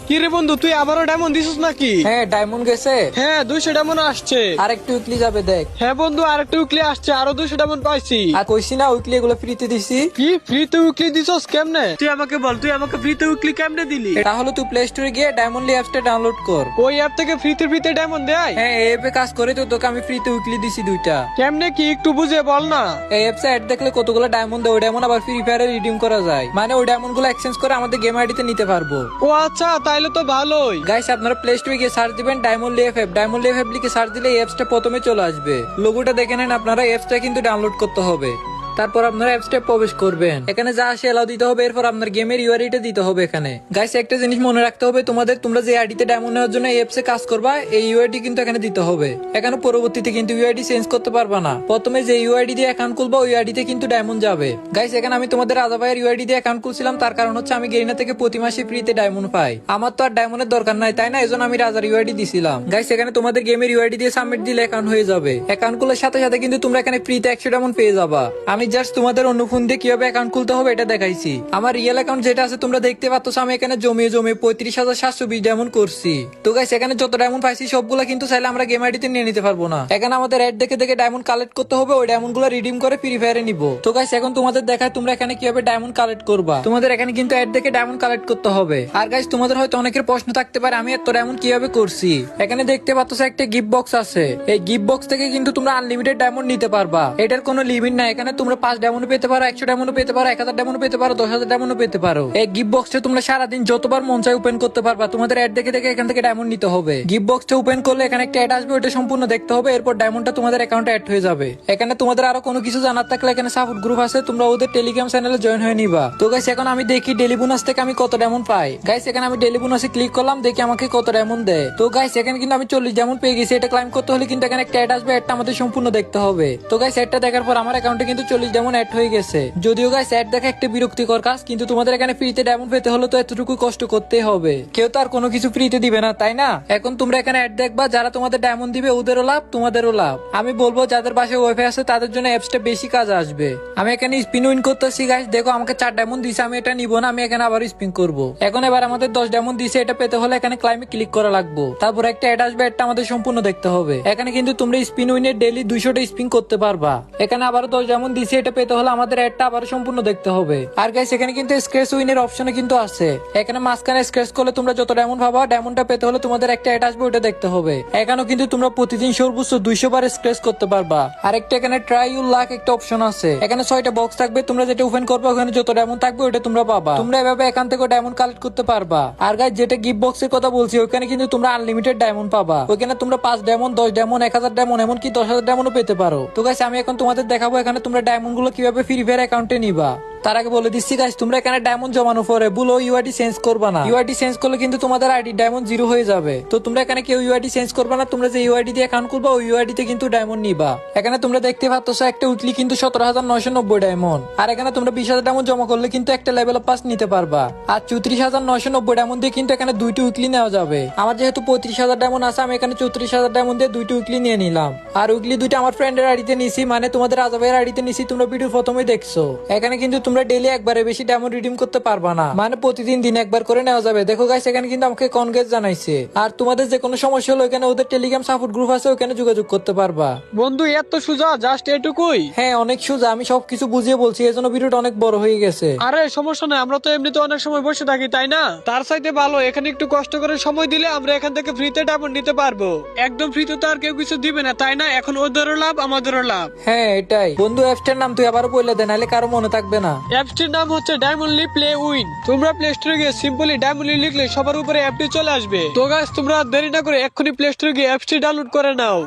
কি রে বন্ধু, তুই আবারও ডায়মন্ড দিছিস নাকি? হ্যাঁ ডায়মন্ড গেছে। হ্যাঁ 200 ডায়মন্ড আসছে। আর একটু উইকলি যাবে দেখ। হ্যাঁ বন্ধু, আরেকটা উইকলি আসছে, আরো 200 ডায়মন্ড পাইছি। আর কইছি না উইকলি এগুলো ফ্রিতে দিছি। কি ফ্রিতে উইকলি দিছস কেমনে? তুই আমাকে বল, তুই আমাকে ফ্রিতে উইকলি কেমনে দিলি? তাহলে তুই প্লে স্টোরে গিয়ে ডায়মন্ডলি অ্যাপসটা ডাউনলোড কর। ওই অ্যাপ থেকে ফ্রিতে ডায়মন্ড দেয়? হ্যাঁ এই অ্যাপে কাজ করে তো তোকে আমি ফ্রিতে উইকলি দিছি 2টা। কেমনে কি একটু বুঝে বল না। এই অ্যাপসে অ্যাড দেখলে কতগুলো ডায়মন্ড দেয়, ওই ডায়মন্ড আবার ফ্রি ফায়ারে রিডিম করা যায়, মানে ওই ডায়মন্ড গুলো এক্সচেঞ্জ করে আমাদের গেম আইডিতে নিতে পারবো। ও আচ্ছা, তাইলে তো ভালোই। গাইস আপনারা প্লে স্টোরে গিয়ে সার্চ দিবেন ডায়মন্ড এফএফ। ডায়মন্ড এফএফ লিখে সার্চ দিলে এই অ্যাপসটা প্রথমে চলে আসবে। লোগোটা দেখে নেন আপনারা, অ্যাপসটা কিন্তু ডাউনলোড করতে হবে। তারপর আপনারা অ্যাপসটা প্রবেশ করবেন, এখানে যা আসে এলাও দিতে হবে, এরপর আপনার গেমের ইউআইডিটা দিতে হবে। এখানে গাইস একটা জিনিস মনে রাখতে হবে তোমাদের, তোমরা যে আইডিতে ডায়মন্ড নেওয়ার জন্য এই অ্যাপসে কাজ করবা, এই ইউআইডি কিন্তু এখানে দিতে হবে। এখানে পরবর্তীতে কিন্তু ইউআইডি চেঞ্জ করতে পারবা না। প্রথমে যে ইউআইডি দিয়ে অ্যাকাউন্ট খুলবা ওই আইডিতে কিন্তু ডায়মন্ড যাবে। গাইস এখানে আমি তোমাদের রাজা ভাইয়ের ইউআইডি দিয়ে অ্যাকাউন্ট খুলছিলাম, তার কারণ হচ্ছে আমি গেরিনা থেকে প্রতি মাসে ফ্রিতে ডায়মন্ড পাই। আমার তো আর ডায়মন্ডের দরকার নাই, তাই না? এজন্য আমি রাজার ইউআইডি দিছিলাম। গাইস এখানে তোমাদের গেমের ইউআইডি দিয়ে সাবমিট দিলে অ্যাকাউন্ট হয়ে যাবে। অ্যাকাউন্ট খোলার সাথে সাথে কিন্তু তোমরা এখানে ফ্রিতে 100 ডায়মন্ড পেয়ে যাবা। আমি জাস্ট তোমাদের অন্য ফোন দিয়ে কিভাবে অ্যাকাউন্ট খুলতে হবে এটা দেখাইছি। আমার রিয়েল অ্যাকাউন্ট যেটা আছে তোমরা দেখতে পাচ্ছ, আমি এখানে জমিয়ে 35,720 ডায়মন্ড করছি। তো গাইস এখানে যত ডায়মন্ড পাইছি সবগুলা কিন্তু চাইলে আমরা গেম আইডিতে নিয়ে নিতে পারবো না। এখানে আমাদের অ্যাড দেখে দেখে ডায়মন্ড কালেক্ট করতে হবে, ওই ডায়মন্ড গুলো রিডিম করে ফ্রি ফায়ারে নিব। তো গাইস এখন তোমাদের দেখায় তোমরা এখানে কিভাবে ডায়মন্ড কালেক্ট করবা। তোমাদের এখানে কিন্তু অ্যাড দেখে ডায়মন্ড কালেক্ট করতে হবে। আর গাইস তোমাদের হয়তো অনেকের প্রশ্ন থাকতে পারে আমি এত ডায়মন্ড কিভাবে করছি। এখানে দেখতে পাচ্ছ একটা গিফট বক্স আছে, এই গিফট বক্স থেকে কিন্তু তোমরা আনলিমিটেড ডায়মন্ড নিতে পারবা। এটার কোনো লিমিট নাই, এখানে তোমরা 5 ডায়মন্ড পেতে পারো, 100 ডায়মন্ড পেতে পারো, 1000 ডায়মন্ড পেতে পারো, 10,000 ডায়মন্ড পেতে পারো। এই গিফট বক্সটা তোমরা সারাদিন যতবার মন চায় ওপেন করতে পারবা। তোমাদের অ্যাড দেখে দেখে এখান থেকে ডায়মন্ড নিতে হবে। গিফট বক্সটা ওপেন করলে এখানে একটা অ্যাড আসবে, ওটা সম্পূর্ণ দেখতে হবে, এরপর ডায়মন্ডটা তোমাদের অ্যাকাউন্টে অ্যাড হয়ে যাবে। এখানে তোমাদের আরো কোনো কিছু জানার থাকলে এখানে সাপোর্ট গ্রুপ আছে, তোমরা ওদের টেলিগ্রাম চ্যানেলে জয়েন হয়ে নিবা। তো গাইস এখন আমি দেখি ডেলি বোনাস থেকে আমি কত ডায়মন্ড পাই। গাইস এখানে আমি ডেলি বোনাসে ক্লিক করলাম, দেখি আমাকে কত ডায়মন্ড দেয়। তো গাইস এখানে কিন্তু আমি 40 ডায়মন্ড পেয়ে গেছি। এটা ক্লাইম করতে হলে কিন্তু এখানে একটা অ্যাড আসবে, অ্যাডটা আমাদের সম্পূর্ণ দেখতে হবে। তো গাইস অ্যাডটা দেখার পর আমার অ্যাকাউন্টে কিন্তু 40 ডায়মন্ড অ্যাড হয়ে গেছে। যদিও গাইস অ্যাড দেখা একটা বিরক্তিকর কাজ, কিন্তু তোমাদের এখানে ফ্রিতে ডায়মন্ড পেতে হলে তো এতটুকু কষ্ট করতেই হবে। কেউ তো আর কোনো কিছু ফ্রিতে দিবে না, তাই না? এখন তোমরা এখানে অ্যাড দেখবা, যারা তোমাদের ডায়মন্ড দিবে ওদেরও লাভ, তোমাদেরও লাভ। আমি বলবো যাদের বাসায় ওয়াইফাই আছে তাদের জন্য অ্যাপসটা বেশি কাজ আসবে। আমি এখানে স্পিন উইন করতেছি গাইস, দেখো আমাকে 4 ডায়মন্ড দিছে, আমি এটা নিব না, আমি এখানে আবার স্পিন করব। এখন এবার আমাদের 10 ডায়মন্ড দিছে, এটা পেতে হলে এখানে ক্লাইমে ক্লিক করা লাগবে। তারপর একটা অ্যাড আসবে, এটা আমাদের সম্পূর্ণ দেখতে হবে। এখানে কিন্তু তোমরা স্পিন উইনের ডেইলি 200টা স্পিন করতে পারবা। এখানে আবার 10 ডায়মন্ড দিছে, এটা পেতে হলে আমাদের অ্যাডটা আবার সম্পূর্ণ দেখতে হবে। আর গাইস এখানে কিন্তু স্ক্র্যাচ উইনের অপশন কিন্তু আছে, এখানে মাঝখানে স্ক্র্যাচ করলে তোমরা যত ডায়মন্ড পাবা, ডায়মন্ডটা পেতে হলে তোমাদের একটা অ্যাড আসবে, ওটা দেখতে হবে। এখানেও কিন্তু তোমরা প্রতিদিন সর্বোচ্চ 200 বার স্ক্র্যাচ করতে পারবা। আর একটা এখানে ট্রাই ইউর লাক একটা অপশন আছে, এখানে 6টা বক্স থাকবে, তোমরা যেটা ওপেন করবে ওখানে যত ডায়মন্ড থাকবে ওটা তোমরা পাবা। তোমরা এভাবে এখান থেকে ডায়মন্ড কালেক্ট করতে পারবা। আর গাইস যেটা গিফট বক্সের কথা বলছি, ওখানে কিন্তু তোমরা আনলিমিটেড ডায়মন্ড পাবা। ওখানে তোমরা 5 ডায়মন্ড, 10 ডায়মন্ড, 1000 ডায়মন্ড, এমনকি 10,000 ডায়মন্ডও পেতে পারো। তো গাইস আমি এখন তোমাদের দেখাবো এখানে তোমরা ডায়মন্ড গুলো কিভাবে ফ্রি ফায়ার অ্যাকাউন্টে নিবা। তার আগে বলে দিচ্ছি গাইস, তোমরা এখানে ডায়মন্ড জমানো পরে ভুলো ইউআইডি চেঞ্জ করবা না। ইউআইডি চেঞ্জ করলে কিন্তু তোমাদের আইডি ডায়মন্ড 0 হয়ে যাবে। তো তোমরা এখানে কেউ ইউআইডি চেঞ্জ করবা না, তোমরা যে ইউআইডি দিয়ে অ্যাকাউন্ট করবা ওই ইউআইডি তে কিন্তু ডায়মন্ড নিবা। এখানে তোমরা দেখতে পাচ্ছ একটা উইকলি কিন্তু 17,990 ডায়মন্ড। আর এখানে তোমরা 20,000 ডায়মন্ড জমা করলে কিন্তু একটা লেভেল পাস নিতে পারবা। আর 34,990 ডায়মন্ড দিয়ে কিন্তু এখানে 2টি উইকলি নেওয়া যাবে। আমার যেহেতু 35,000 ডায়মন্ড আছে, আমি এখানে 34,000 ডায়মন্ড দিয়ে 2টি উইকলি নিয়ে নিলাম। আর উইকলি 2টা আমার ফ্রেন্ডের আইডিতে নিছি, মানে তোমাদের রাজা ভাইয়ের আইডিতে নিছি। তোমরা ভিডিও প্রথমেই দেখছো। এখানে কিন্তু তোমরা ডেইলি একবারে বেশি ডায়মন্ড রিডিম করতে পারবা না, মানে প্রতিদিন দিন একবার করে নেওয়া যাবে। দেখো গাইস এখানে কিন্তু আমাকে কনগ্রেস জানাইছে। আর তোমাদের যে কোনো সমস্যা হলো এখানে ওদের টেলিগ্রাম সাপোর্ট গ্রুপ আছে, ওখানে যোগাযোগ করতে পারবা। বন্ধু এত সোজা, জাস্ট এটুকুই? হ্যাঁ অনেক সোজা, আমি সবকিছু বুঝিয়ে বলছি, এজন্য ভিডিওটা অনেক বড় হয়ে গেছে। আরে সমস্যা নাই, আমরা তো এমনিতে অনেক সময় বসে থাকি, তাই না? তার চাইতে ভালো এখানে একটু কষ্ট করে সময় দিলে আমরা এখান থেকে ফ্রিতে ডায়মন্ড নিতে পারবো। একদম ফ্রিতে তো আর কেউ কিছু দিবে না, তাই না? এখন ওদেরও লাভ, আমাদেরও লাভ। হ্যাঁ এটাই বন্ধু, অ্যাপসটার নাম তুই আবারও বলে দে, নাহলে কারো মনে থাকবে না। অ্যাপসটির নাম হচ্ছে ডায়মন্ডলি প্লে উইন। তোমরা প্লে স্টোরে গিয়ে সিম্পলি ডায়মন্ডলি লিখলে সবার উপরে অ্যাপটি চলে আসবে। তো গাইস তোমরা দেরি না করে এক্ষুনি প্লে স্টোরে গিয়ে অ্যাপসটি ডাউনলোড করে নাও।